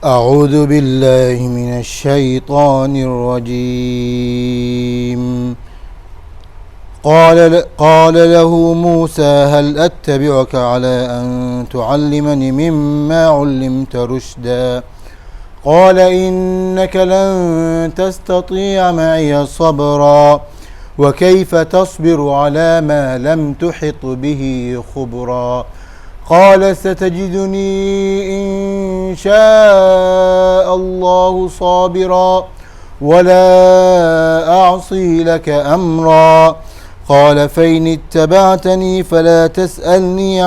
أعوذ بالله من الشيطان الرجيم. قال له موسى هل أتبعك على أن تعلمني مما علمت رشدا قال إنك لن تستطيع معي صبرا وكيف تصبر على ما لم تحط به خبرا قال ستجدني إن شاء الله صابرا ولا أعصي لك أمرا قال فإن اتبعتني فلا تسألني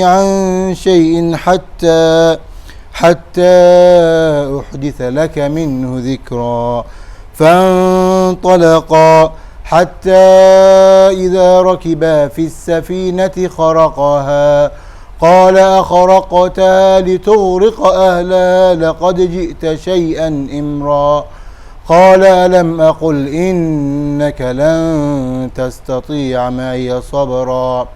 عن شيء حتى أحدث لك منه ذكرا فانطلقا حتى إذا ركبا في السفينة خرقها قال أخرقتها لتغرق أهلها لقد جئت شيئا إمرا قال ألم أقل إنك لن تستطيع معي صبرا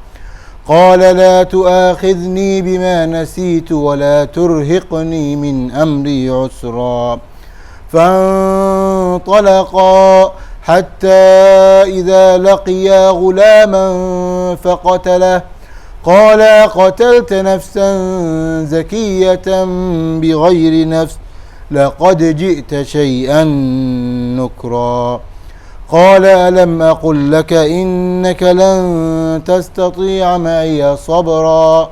قال لا تؤاخذني بما نسيت ولا ترهقني من أمري عسرا فانطلقا حتى إذا لقيا غلاما فقتله قال أقتلت نفسا زكية بغير نفس لقد جئت شيئا نكرا قال ألم أقل لك إنك لن تستطيع معي صبرا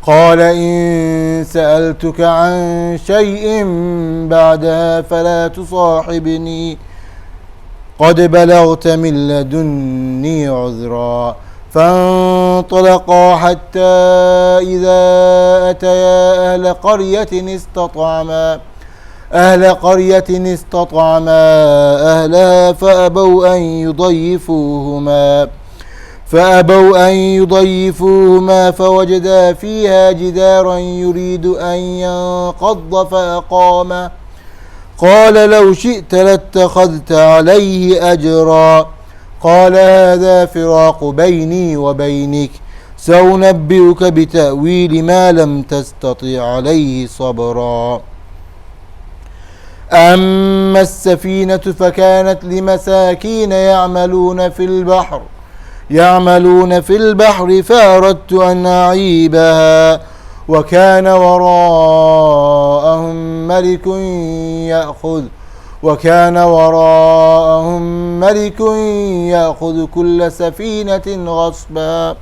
قال إن سألتك عن شيء بعدها فلا تصاحبني قد بلغت من لدني عذرا فانطلقا حتى إذا أتيا أهل قرية استطعما أهلها فأبوا أن يضيفوهما فوجدا فيها جدارا يريد أن ينقض فأقامه قال لو شئت لاتخذت عليه أجرا قال هذا فراق بيني وبينك سأنبئك بتأويل ما لم تستطع عليه صبرا أما السفينة فكانت لمساكين يعملون في البحر فأردت أن أعيبها وكان وراءهم ملك يأخذ كل سفينة غصبا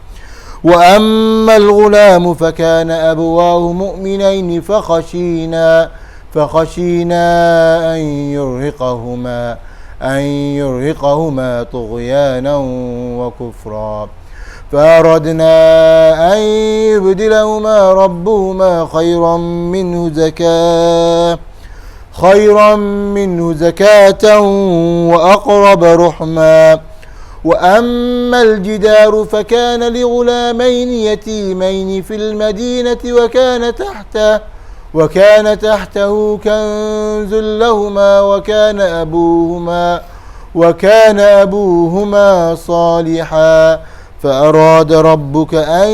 وأما الغلام فكان أبواه مؤمنين فخشينا أن يرهقهما طغيانا وكفرا فأردنا أن يبدلهما ربهما خيرا منه زكاة وأقرب رحما وأما الجدار فكان لغلامين يتيمين في المدينة وكان تحته كنز لهما وكان أبوهما صالحا فأراد ربك أن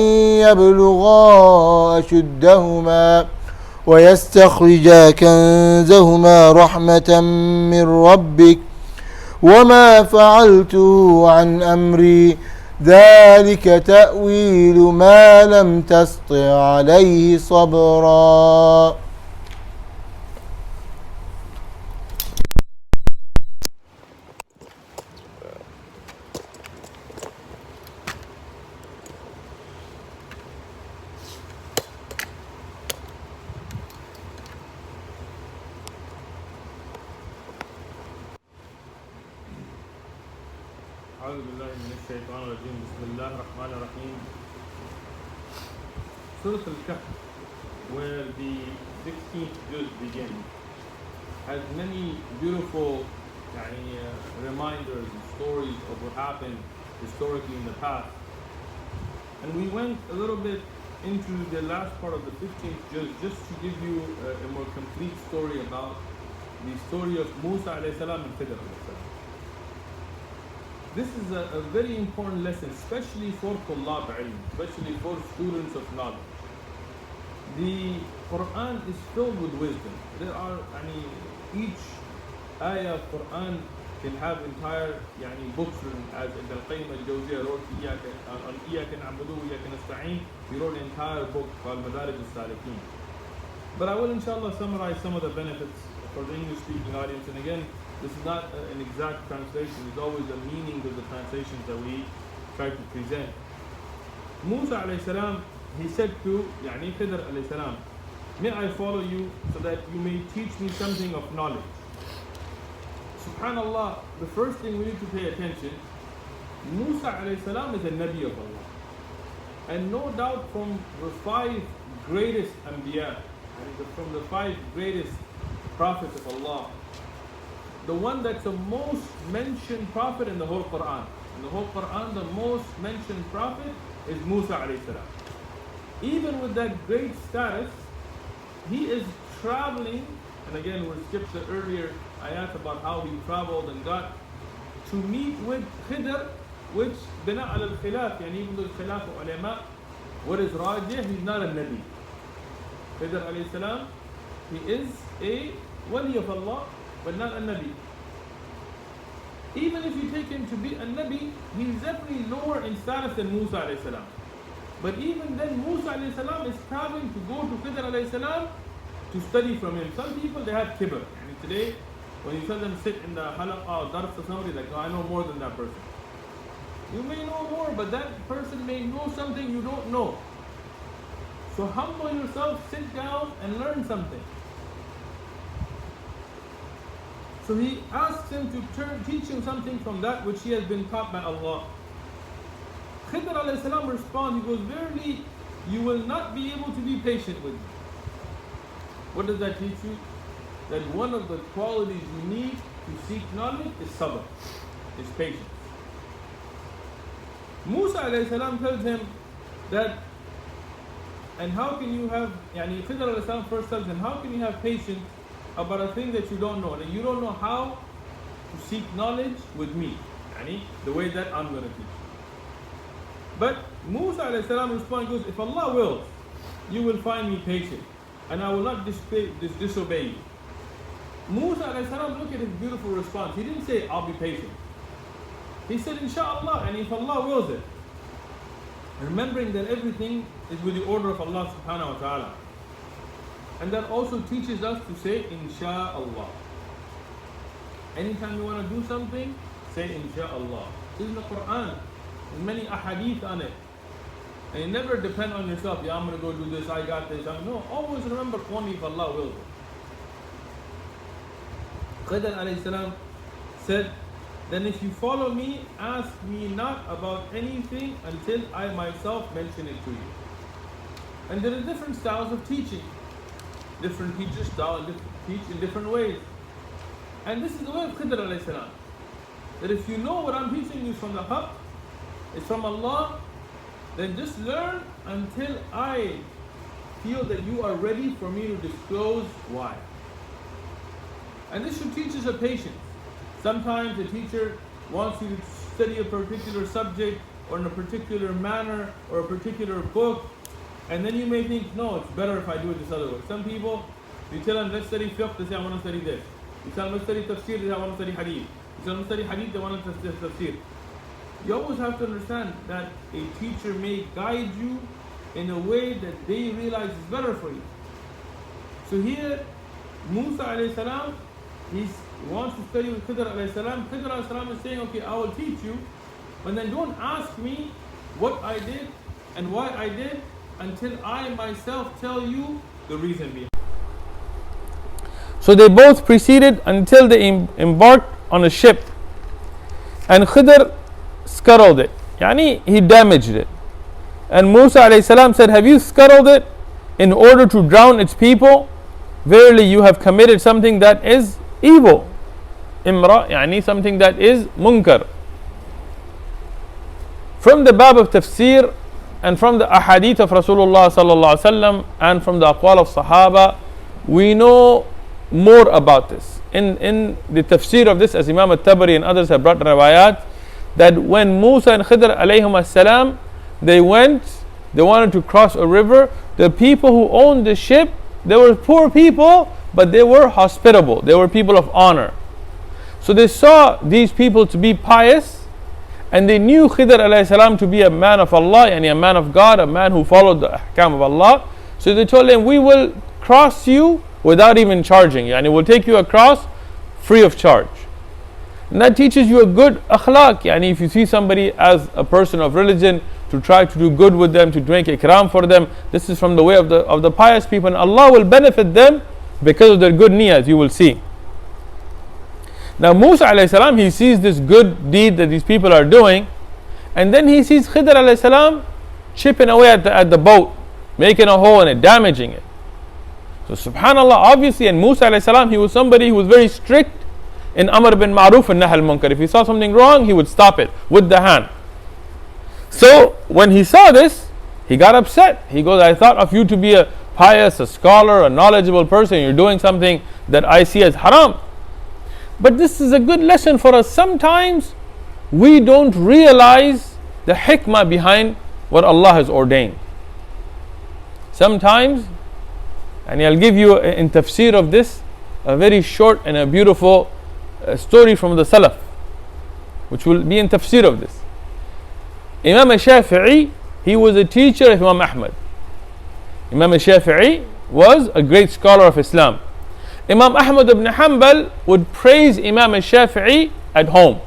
يبلغا أشدهما ويستخرجا كنزهما رحمة من ربك وما فعلته عن أمري ذلك تأويل ما لم تسطع عليه صبرا. أعوذ بالله من الشيطان الرجيم بسم الله الرحمن الرحيم. Surah al-Kahf, where the 16th juz begins, has many beautiful reminders and stories of what happened historically in the past. And we went a little bit into the last part of the 15th juz just to give you a more complete story about the story of Musa alayhi salam and Khidr alayhi salam. this is a very important lesson, especially for Tullab ilm, especially for students of knowledge. The Quran is filled with wisdom. There are, each ayah of Quran can have entire books written, as Ibn al-Qayyim al-Jawziyah wrote on Iyaka na'budu wa Iyaka nasta'een. He wrote an entire book called Madarij al-Salikin. But I will inshallah summarize some of the benefits for the English speaking audience. And again, this is not an exact translation, it's always the meaning of the translations that we try to present. Musa alayhi salam, he said to Khidr alayhi salam, may I follow you so that you may teach me something of knowledge. Subhanallah, the first thing we need to pay attention, Musa alayhi salam is a Nabi of Allah. And no doubt from the 5 greatest Anbiya, from the 5 greatest prophets of Allah, the one that's the most mentioned prophet in the whole Quran. In the whole Quran, the most mentioned prophet is Musa alayhi salam. Even with that great status, he is traveling, and again we'll skip the earlier ayat about how he traveled and got to meet with Khidr, which bina al-khilaf, even though khilaf ulama, what is rajih, he's not a Nabi. Khidr alayhi salam, he is a wali of Allah, but not a Nabi. Even if you take him to be a Nabi, he's definitely lower in status than Musa alayhi salam. But even then, Musa alayhi salam is traveling to go to Khidr alayhi salam to study from him. Some people, they have kibr. Today, when you tell them sit in the halaqah or dars or somebody, like, oh, I know more than that person. You may know more, but that person may know something you don't know. So humble yourself, sit down and learn something. So he asks him to teach him something from that which he has been taught by Allah. Khidr alayhi salam responds, he goes, verily, you will not be able to be patient with me. What does that teach you? That one of the qualities you need to seek knowledge is sabr, is patience. Musa alayhi salam tells him that, and how can you have, Khidr alayhi salam first tells him, how can you have patience about a thing that you don't know, and you don't know how to seek knowledge with me, the way that I'm going to teach you. But Musa alayhi salam responds, goes, if Allah wills, you will find me patient, and I will not disobey you. Musa alayhi salam, look at his beautiful response. He didn't say, I'll be patient. He said, inshallah, and if Allah wills it. Remembering that everything is with the order of Allah subhanahu wa ta'ala. And that also teaches us to say, insha'Allah. Anytime you want to do something, say insha'Allah. This is the Quran. There's many ahadith on it. And you never depend on yourself. Yeah, I'm going to go do this, I got this. No, always remember only if Allah wills it. Khidr alayhi salam said, then if you follow me, ask me not about anything until I myself mention it to you. And there are different styles of teaching. Different teachers teach in different ways. And this is the way of Khidr alayhi salam. That if you know what I'm teaching you is from the haqq, it's from Allah, then just learn until I feel that you are ready for me to disclose why. And this should teach us a patience. Sometimes the teacher wants you to study a particular subject or in a particular manner or a particular book, and then you may think, no, it's better if I do it this other way. Some people, you tell them, let's study fiqh, they say, I want to study this. You tell them, let's study tafsir, they say, I want to study hadith. You tell them, study hadith, they want to study tafsir. You always have to understand that a teacher may guide you in a way that they realize is better for you. So here, Musa alayhi salam, he wants to study with Khidr alayhi salam. Khidr alayhi salam is saying, okay, I will teach you, but then don't ask me what I did and why I did until I myself tell you the reason behind. So they both proceeded until they embarked on a ship, and Khidr scuttled it, he damaged it. And Musa alayhi salam said, have you scuttled it in order to drown its people? Verily you have committed something that is evil. Imra, something that is munkar. From the bab of tafsir and from the ahadith of Rasulullah sallallahu alaihi wasallam and from the aqwal of Sahaba, we know more about this. In the tafsir of this, as Imam al-Tabari and others have brought riwayat, that when Musa and Khidr alayhim as-salam, they wanted to cross a river, the people who owned the ship, they were poor people, but they were hospitable. They were people of honor. So they saw these people to be pious, and they knew Khidr alayhi salam to be a man of Allah, and a man of God, a man who followed the ahkam of Allah. So they told him, we will cross you without even charging you, and we'll take you across free of charge. And that teaches you a good akhlaq. Yani if you see somebody as a person of religion, to try to do good with them, to make ikram for them, this is from the way of the pious people, and Allah will benefit them because of their good niyas, you will see. Now Musa alayhi salam, he sees this good deed that these people are doing, and then he sees Khidr alayhi salam chipping away at the boat, making a hole in it, damaging it. So subhanallah, obviously, and Musa alayhi salam, he was somebody who was very strict in Amr bin Ma'ruf and Nahy al-Munkar. If he saw something wrong, he would stop it with the hand. So when he saw this, he got upset. He goes, I thought of you to be a pious, a scholar, a knowledgeable person. You're doing something that I see as haram. But this is a good lesson for us. Sometimes we don't realize the hikmah behind what Allah has ordained. Sometimes, and I'll give you in tafsir of this a very short and a beautiful story from the Salaf, which will be in tafsir of this. Imam al-Shafi'i, he was a teacher of Imam Ahmad. Imam al-Shafi'i was a great scholar of Islam. Imam Ahmad ibn Hanbal would praise Imam al-Shafi'i at home,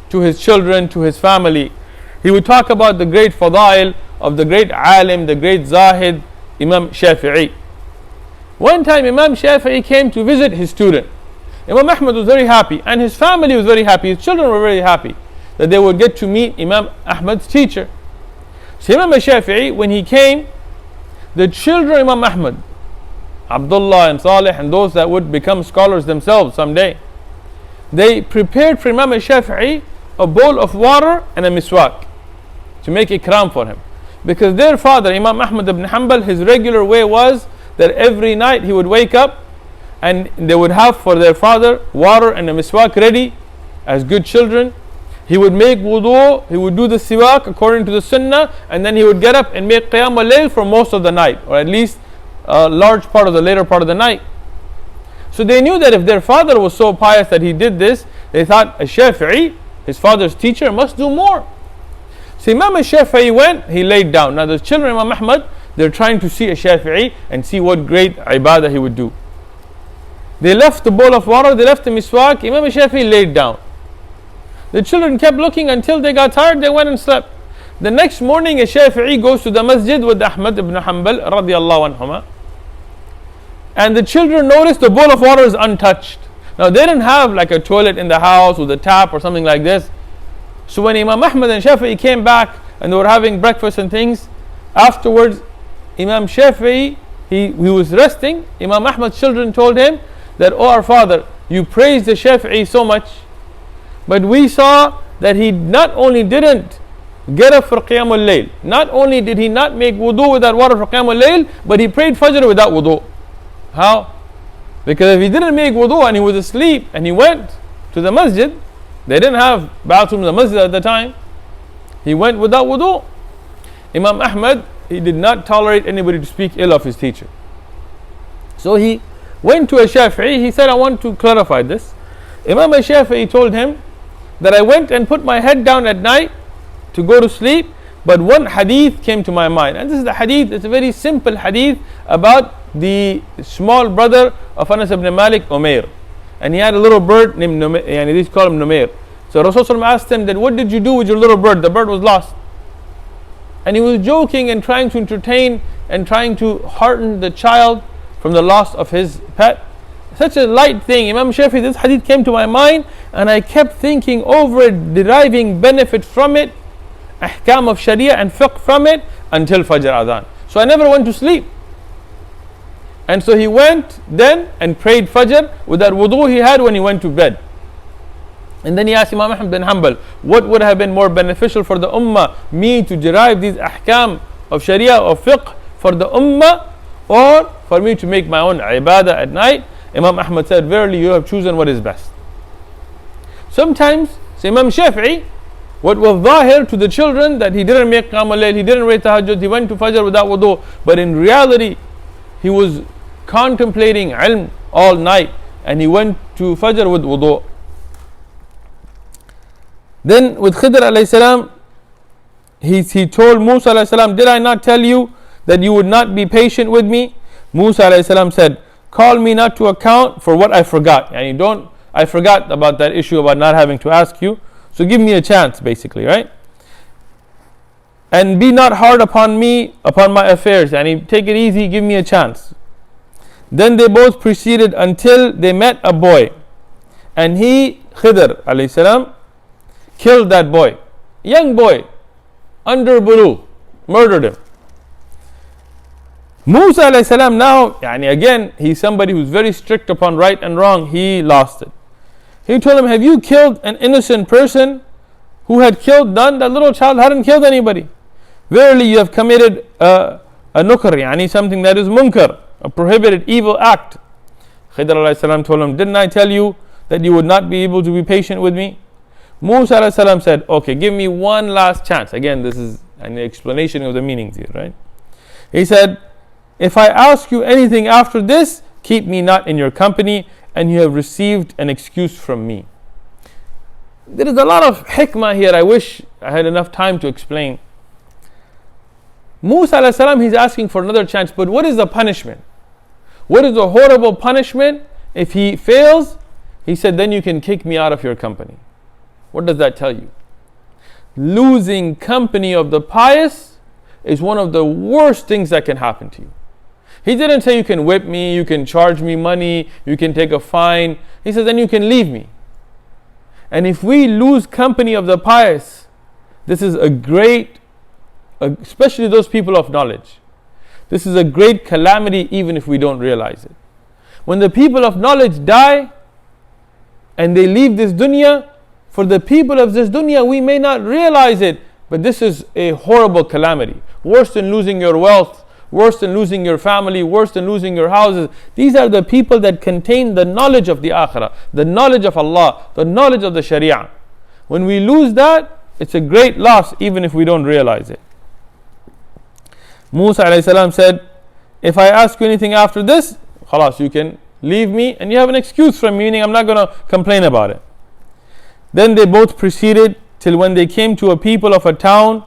to his children, to his family. He would talk about the great fadail of the great alim, the great zahid, Imam Shafi'i. One time Imam Shafi'i came to visit his student. Imam Ahmad was very happy, and his family was very happy, his children were very happy that they would get to meet Imam Ahmad's teacher. So Imam al-Shafi'i, when he came, the children of Imam Ahmad, Abdullah and Salih and those that would become scholars themselves someday, they prepared for Imam al-Shafi'i a bowl of water and a miswak to make ikram for him. Because their father, Imam Ahmad ibn Hanbal, his regular way was that every night he would wake up and they would have for their father water and a miswak ready as good children. He would make wudu, he would do the siwak according to the sunnah, and then he would get up and make qiyam al-layl for most of the night, or at least a large part of the later part of the night. So they knew that if their father was so pious that he did this, they thought al-Shafi'i, his father's teacher, must do more. So Imam al-Shafi'i went, he laid down. Now the children of Imam Ahmad, they're trying to see al-Shafi'i and see what great ibadah he would do. They left the bowl of water, they left the miswak, Imam al-Shafi'i laid down. The children kept looking until they got tired, they went and slept. The next morning, al-Shafi'i goes to the masjid with Ahmad ibn Hanbal radiyallahu anhuma, and the children noticed the bowl of water is untouched. Now they didn't have like a toilet in the house with a tap or something like this. So when Imam Ahmad and Shafi'i came back and they were having breakfast and things, afterwards Imam Shafi'i, he was resting. Imam Ahmad's children told him that, oh our father, you praised the Shafi'i so much, but we saw that he not only didn't get up for Qiyam al-Layl, not only did he not make wudu with that water for Qiyam al-Layl, but he prayed Fajr without wudu. How? Because if he didn't make wudu and he was asleep and he went to the masjid, they didn't have bathroom in the masjid at the time, he went without wudu. Imam Ahmad, he did not tolerate anybody to speak ill of his teacher. So he went to al-Shafi'i, he said, I want to clarify this. Imam al-Shafi'i told him that I went and put my head down at night to go to sleep, but one hadith came to my mind. And this is the hadith, it's a very simple hadith about the small brother of Anas ibn Malik, Umair. And he had a little bird named Numair, and they call him Numair. So Rasulullah asked him that, what did you do with your little bird? The bird was lost. And he was joking and trying to entertain and trying to hearten the child from the loss of his pet. Such a light thing. Imam Shafi'i, this hadith came to my mind and I kept thinking over it, deriving benefit from it, ahkam of sharia and fiqh from it until Fajr Adhan. So I never went to sleep. And so he went then and prayed Fajr with that wudu he had when he went to bed. And then he asked Imam Ahmad bin Hanbal, what would have been more beneficial for the ummah, me to derive these ahkam of sharia or fiqh for the ummah, or for me to make my own ibadah at night? Imam Ahmad said, verily you have chosen what is best. Sometimes, so Imam Shafi'i, What was zahir to the children, that he didn't make qiyam al-layl, he didn't read tahajjud, he went to fajr without wudu. But in reality, he was contemplating ilm all night, and he went to fajr with wudu. Then with Khidr alayhi salam, he told Musa alayhi salam, did I not tell you that you would not be patient with me? Musa alayhi salam said, call me not to account for what I forgot. And I forgot about that issue about not having to ask you. So give me a chance, basically, right? And be not hard upon me, upon my affairs. And take it easy, give me a chance. Then they both proceeded until they met a boy. And he, Khidr alayhi salam, killed that boy. Young boy, under bulugh, murdered him. Musa alayhi salam now, again, he's somebody who's very strict upon right and wrong. He lost it. He told him, have you killed an innocent person who had killed none? That little child hadn't killed anybody. Verily you have committed a nukr, something that is munkar, a prohibited evil act. Khidr alayhi salam told him, didn't I tell you that you would not be able to be patient with me? Musa alayhi salam said, okay, give me one last chance. Again, this is an explanation of the meanings here, right? He said, if I ask you anything after this, keep me not in your company, and you have received an excuse from me. There is a lot of hikmah here. I wish I had enough time to explain. Musa alayhi salam, he's asking for another chance, but what is the punishment? What is the horrible punishment? If he fails, he said, then you can kick me out of your company. What does that tell you? Losing company of the pious is one of the worst things that can happen to you. He didn't say you can whip me, you can charge me money, you can take a fine. He says then you can leave me. And if we lose company of the pious, this is a great, especially those people of knowledge, this is a great calamity even if we don't realize it. When the people of knowledge die and they leave this dunya, for the people of this dunya we may not realize it, but this is a horrible calamity. Worse than losing your wealth, worse than losing your family, worse than losing your houses. These are the people that contain the knowledge of the akhirah, the knowledge of Allah, the knowledge of the sharia. When we lose that, it's a great loss even if we don't realize it. Musa alayhi salam said, if I ask you anything after this, khalas, you can leave me and you have an excuse from me, meaning I'm not going to complain about it. Then they both proceeded till when they came to a people of a town.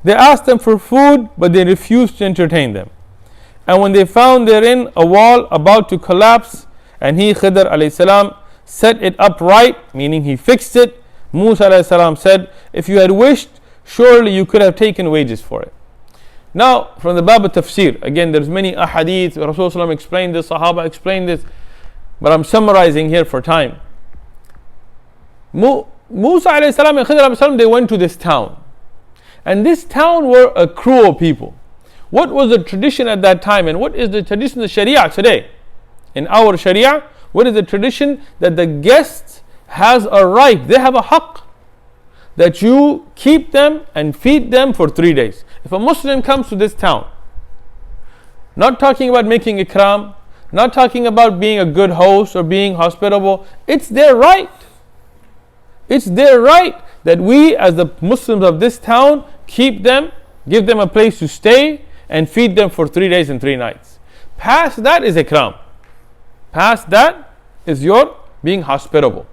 They asked them for food, but they refused to entertain them. And when they found therein a wall about to collapse, and he, Khidr alayhi salam, set it upright, meaning he fixed it, Musa alayhi salam said, if you had wished, surely you could have taken wages for it. Now, from the Bab al-Tafsir, again, there's many ahadith, Rasulullah explained this, Sahaba explained this, but I'm summarizing here for time. Musa alayhi salam and Khidr alayhi salam, they went to this town. And this town were a cruel people. What was the tradition at that time, and what is the tradition of the Sharia today? In our Sharia, what is the tradition? That the guest has a right, they have a haqq, that you keep them and feed them for 3 days. If a Muslim comes to this town, not talking about making ikram, not talking about being a good host or being hospitable, it's their right. It's their right that we as the Muslims of this town keep them, give them a place to stay and feed them for 3 days and 3 nights. Past that is ikram. Past that is your being hospitable.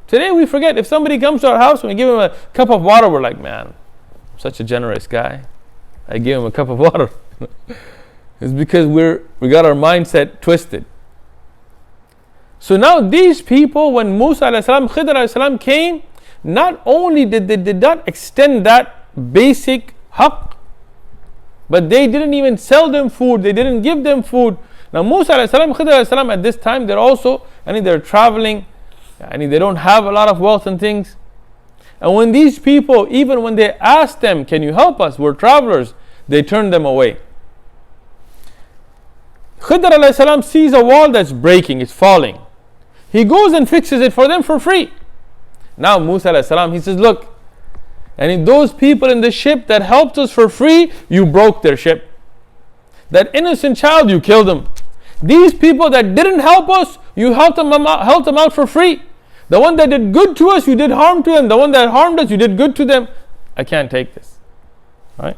Today we forget, if somebody comes to our house and we give him a cup of water, we're like, man, I'm such a generous guy, I give him a cup of water. It's because we got our mindset twisted. So now these people, when Musa alayhi salam, Khidr alayhi salam came, not only did they did not extend that basic haqq, but they didn't even sell them food, they didn't give them food. Now Musa alayhi salam, Khidr alayhi salam, at this time they're also, they're traveling, they don't have a lot of wealth and things. And when these people, even when they asked them, can you help us, we're travelers, they turned them away. Khidr alayhi salam sees a wall that's breaking, it's falling. He goes and fixes it for them for free. Now Musa alayhi salam, he says, look, and if those people in the ship that helped us for free, you broke their ship. That innocent child, you killed him. These people that didn't help us, you helped them out for free. The one that did good to us, you did harm to them. The one that harmed us, you did good to them. I can't take this. Right?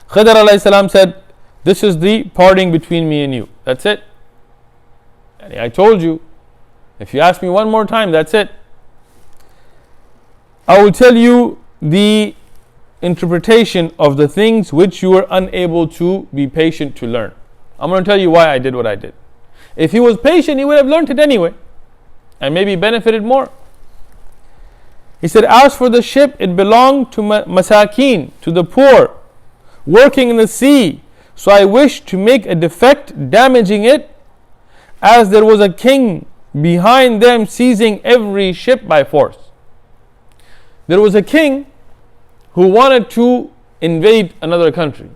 Khidr alayhi salam said, this is the parting between me and you. That's it. And I told you, if you ask me one more time, that's it. I will tell you the interpretation of the things which you were unable to be patient to learn. I'm going to tell you why I did what I did. If he was patient, he would have learned it anyway and maybe benefited more. He said, as for the ship, it belonged to Masakin, to the poor, working in the sea. So I wished to make a defect, damaging it, as there was a king behind them seizing every ship by force. There was a king who wanted to invade another country.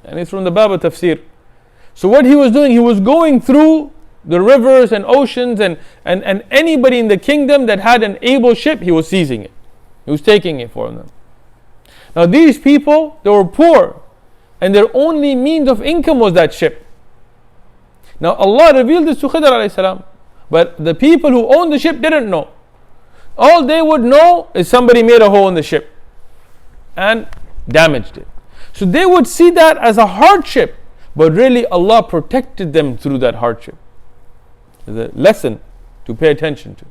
And it's from the Bab Tafsir. So what he was doing, he was going through the rivers and oceans and anybody in the kingdom that had an able ship, he was seizing it. He was taking it from them. Now these people, they were poor, and their only means of income was that ship. Now Allah revealed this to Khidr alayhi salam, but the people who owned the ship didn't know. All they would know is somebody made a hole in the ship and damaged it. So they would see that as a hardship, but really Allah protected them through that hardship. It's a lesson to pay attention to.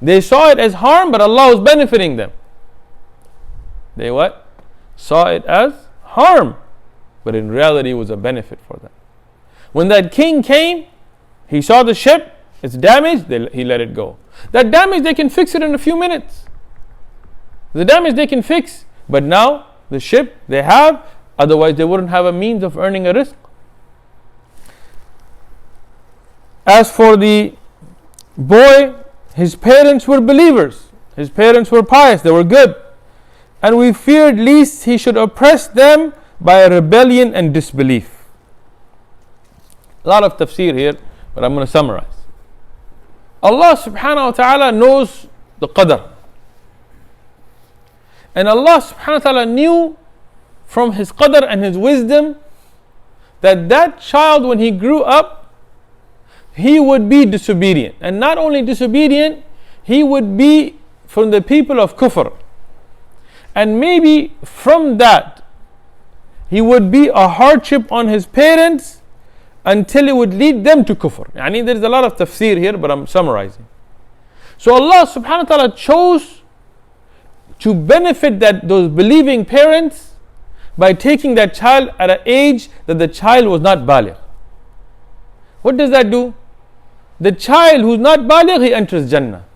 They saw it as harm, but Allah was benefiting them. They what? Saw it as harm, but in reality it was a benefit for them. When that king came, he saw the ship, it's damaged, he let it go. That damage, they can fix it in a few minutes. The damage they can fix, but now the ship they have, otherwise they wouldn't have a means of earning a rizq. As for the boy, his parents were believers. His parents were pious, they were good. And we feared lest he should oppress them by a rebellion and disbelief. A lot of tafsir here, but I'm going to summarize. Allah subhanahu wa ta'ala knows the qadr. And Allah subhanahu wa ta'ala knew from His qadr and His wisdom that child, when he grew up, he would be disobedient. And not only disobedient, he would be from the people of kufr. And maybe from that, he would be a hardship on his parents until it would lead them to kufr. There is a lot of tafsir here, but I'm summarizing. So Allah subhanahu wa ta'ala chose to benefit those believing parents by taking that child at an age that the child was not baligh. What does that do? The child who's not baligh, he enters Jannah.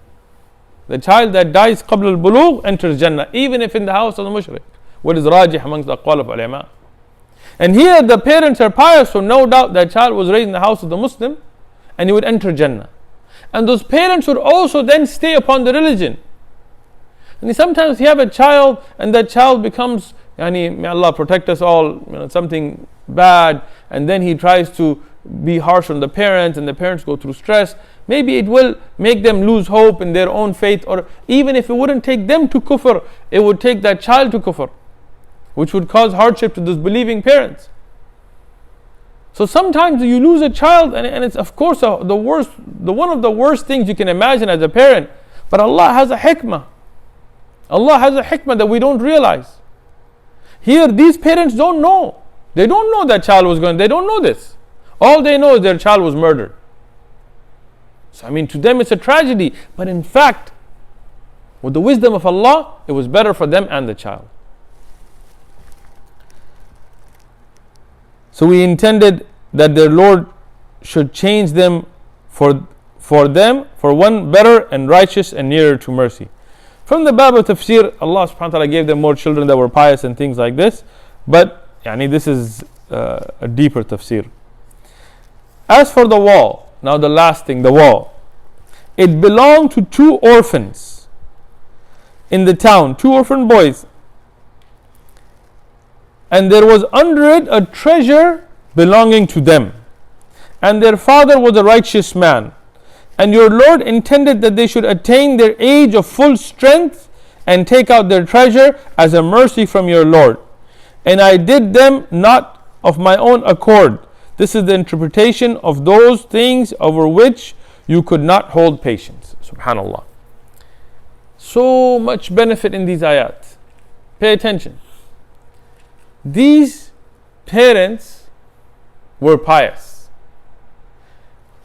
The child that dies qabl al-bulugh enters Jannah, even if in the house of the mushrik. What is rajih amongst the aqwal of ulama. And here the parents are pious, so no doubt that child was raised in the house of the Muslim, and he would enter Jannah. And those parents would also then stay upon the religion. And sometimes you have a child, and that child becomes, may Allah protect us all, something bad, and then he tries to be harsh on the parents, and the parents go through stress. Maybe it will make them lose hope in their own faith, or even if it wouldn't take them to kufr, it would take that child to kufr, which would cause hardship to those believing parents. So sometimes you lose a child, and it's of course one of the worst things you can imagine as a parent. But Allah has a hikmah. Allah has a hikmah that we don't realize. Here, these parents don't know. They don't know that child was going. They don't know this. All they know is their child was murdered. So to them it's a tragedy. But in fact, with the wisdom of Allah, it was better for them and the child. So we intended that their Lord should change them for one better and righteous and nearer to mercy. From the Bab of Tafsir, Allah subhanahu wa ta'ala gave them more children that were pious and things like this. But this is a deeper tafsir. As for the wall, now the last thing, the wall. It belonged to 2 orphans in the town, 2 orphan boys. And there was under it a treasure belonging to them. And their father was a righteous man. And your Lord intended that they should attain their age of full strength and take out their treasure as a mercy from your Lord. And I did them not of my own accord. This is the interpretation of those things over which you could not hold patience. Subhanallah. So much benefit in these ayat. Pay attention. These parents were pious.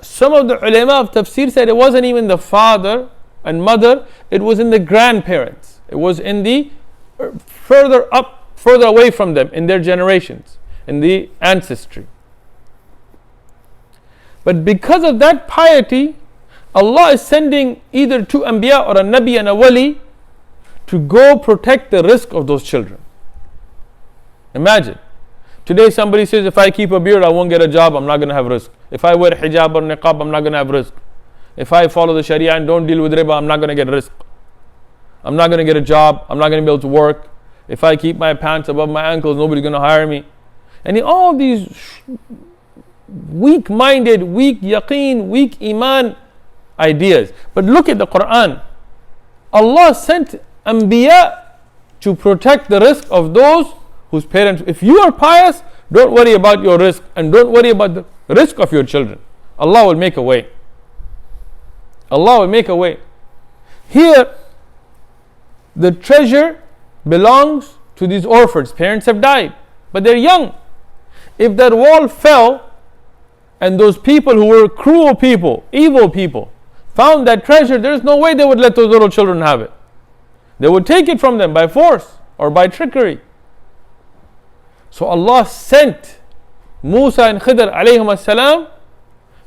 Some of the ulama of tafsir said it wasn't even the father and mother, it was in the grandparents. It was in the further away from them in their generations, in the ancestry. But because of that piety, Allah is sending either two anbiya or a nabi and a wali to go protect the rizq of those children. Imagine. Today somebody says, if I keep a beard, I won't get a job, I'm not going to have rizq. If I wear hijab or niqab, I'm not going to have rizq. If I follow the sharia and don't deal with riba, I'm not going to get rizq. I'm not going to get a job, I'm not going to be able to work. If I keep my pants above my ankles, nobody's going to hire me. And all these weak-minded, weak yaqeen, weak iman ideas. But look at the Quran. Allah sent anbiya to protect the rizq of those whose parents. If you are pious, don't worry about your rizq and don't worry about the rizq of your children. Allah will make a way. Allah will make a way. Here, the treasure belongs to these orphans. Parents have died, but they're young. If that wall fell and those people who were cruel people, evil people, found that treasure, there's no way they would let those little children have it. They would take it from them by force or by trickery. So Allah sent Musa and Khidr alayhim as-salam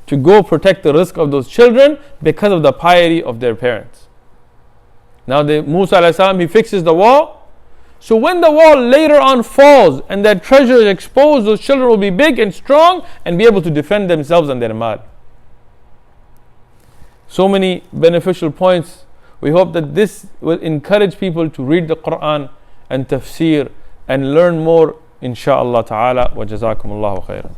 to go protect the rizq of those children because of the piety of their parents. Now Musa alayhi salam, he fixes the wall. So when the wall later on falls and that treasure is exposed, those children will be big and strong and be able to defend themselves and their mal. So many beneficial points. We hope that this will encourage people to read the Quran and tafsir and learn more, insha'Allah ta'ala. Wa jazakumullahu khairan.